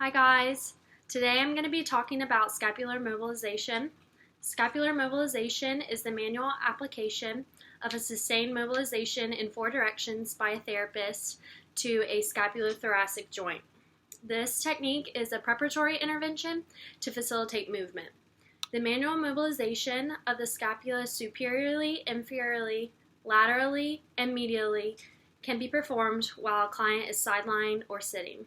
Hi guys! Today I'm going to be talking about scapular mobilization. Scapular mobilization is the manual application of a sustained mobilization in four directions by a therapist to a scapulothoracic joint. This technique is a preparatory intervention to facilitate movement. The manual mobilization of the scapula superiorly, inferiorly, laterally, and medially can be performed while a client is sidelined or sitting.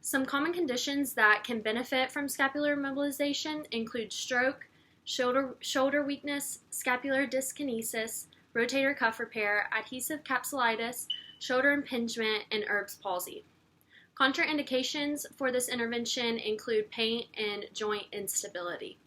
Some common conditions that can benefit from scapular mobilization include stroke, shoulder weakness, scapular dyskinesis, rotator cuff repair, adhesive capsulitis, shoulder impingement, and Erb's palsy. Contraindications for this intervention include pain and joint instability.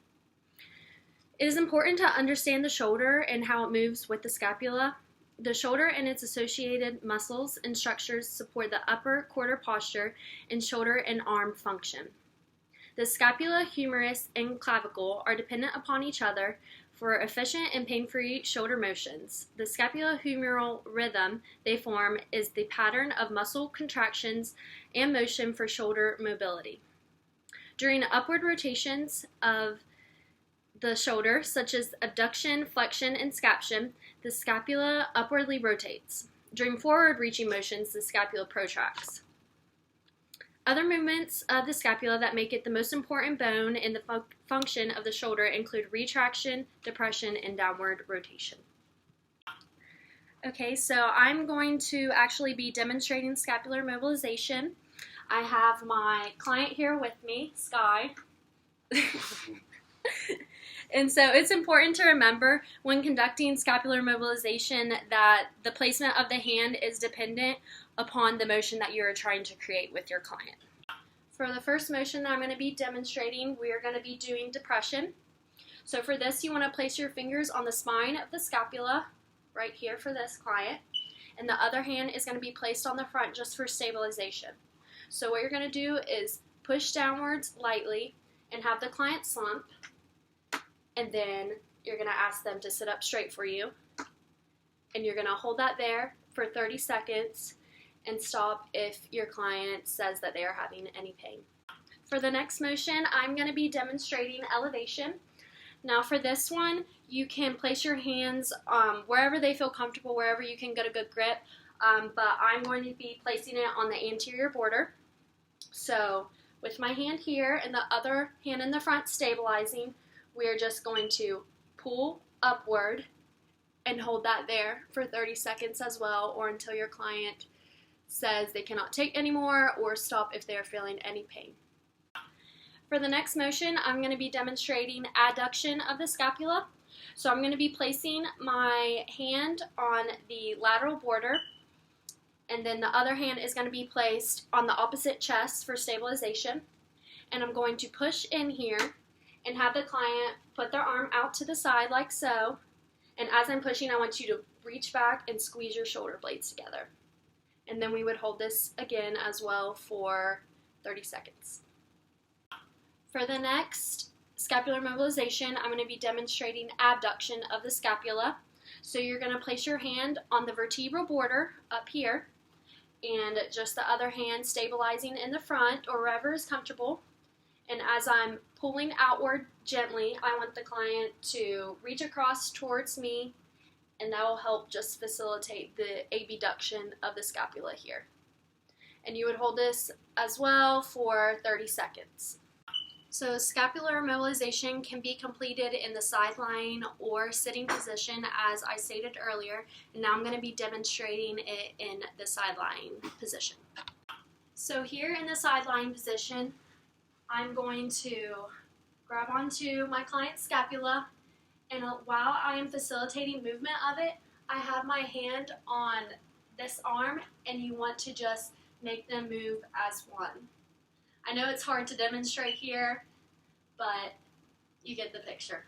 It is important to understand the shoulder and how it moves with the scapula. The shoulder and its associated muscles and structures support the upper quarter posture and shoulder and arm function. The scapula, humerus, and clavicle are dependent upon each other for efficient and pain-free shoulder motions. The scapulohumeral rhythm they form is the pattern of muscle contractions and motion for shoulder mobility. During upward rotations of the shoulder, such as abduction, flexion, and scaption, the scapula upwardly rotates. During forward-reaching motions, the scapula protracts. Other movements of the scapula that make it the most important bone in the function of the shoulder include retraction, depression, and downward rotation. Okay, so I'm going to actually be demonstrating scapular mobilization. I have my client here with me, Sky. And so it's important to remember when conducting scapular mobilization that the placement of the hand is dependent upon the motion that you're trying to create with your client. For the first motion that I'm going to be demonstrating, we are going to be doing depression. So for this, you want to place your fingers on the spine of the scapula, right here for this client, and the other hand is going to be placed on the front just for stabilization. So what you're going to do is push downwards lightly and have the client slump. And then you're going to ask them to sit up straight for you. And you're going to hold that there for 30 seconds and stop if your client says that they are having any pain. For the next motion, I'm going to be demonstrating elevation. Now for this one, you can place your hands wherever they feel comfortable, wherever you can get a good grip. But I'm going to be placing it on the anterior border. So with my hand here and the other hand in the front stabilizing, we are just going to pull upward and hold that there for 30 seconds as well, or until your client says they cannot take anymore or stop if they're feeling any pain. For the next motion, I'm going to be demonstrating adduction of the scapula. So I'm going to be placing my hand on the lateral border, and then the other hand is going to be placed on the opposite chest for stabilization. And I'm going to push in here and have the client put their arm out to the side like so. And as I'm pushing, I want you to reach back and squeeze your shoulder blades together. And then we would hold this again as well for 30 seconds. For the next scapular mobilization, I'm going to be demonstrating abduction of the scapula. So you're going to place your hand on the vertebral border up here, and just the other hand stabilizing in the front or wherever is comfortable. And as I'm pulling outward gently, I want the client to reach across towards me, and that will help just facilitate the abduction of the scapula here. And you would hold this as well for 30 seconds. So scapular mobilization can be completed in the side lying or sitting position, as I stated earlier, and now I'm going to be demonstrating it in the side lying position. So here in the side lying position, I'm going to grab onto my client's scapula, and while I am facilitating movement of it, I have my hand on this arm, and you want to just make them move as one. I know it's hard to demonstrate here, but you get the picture.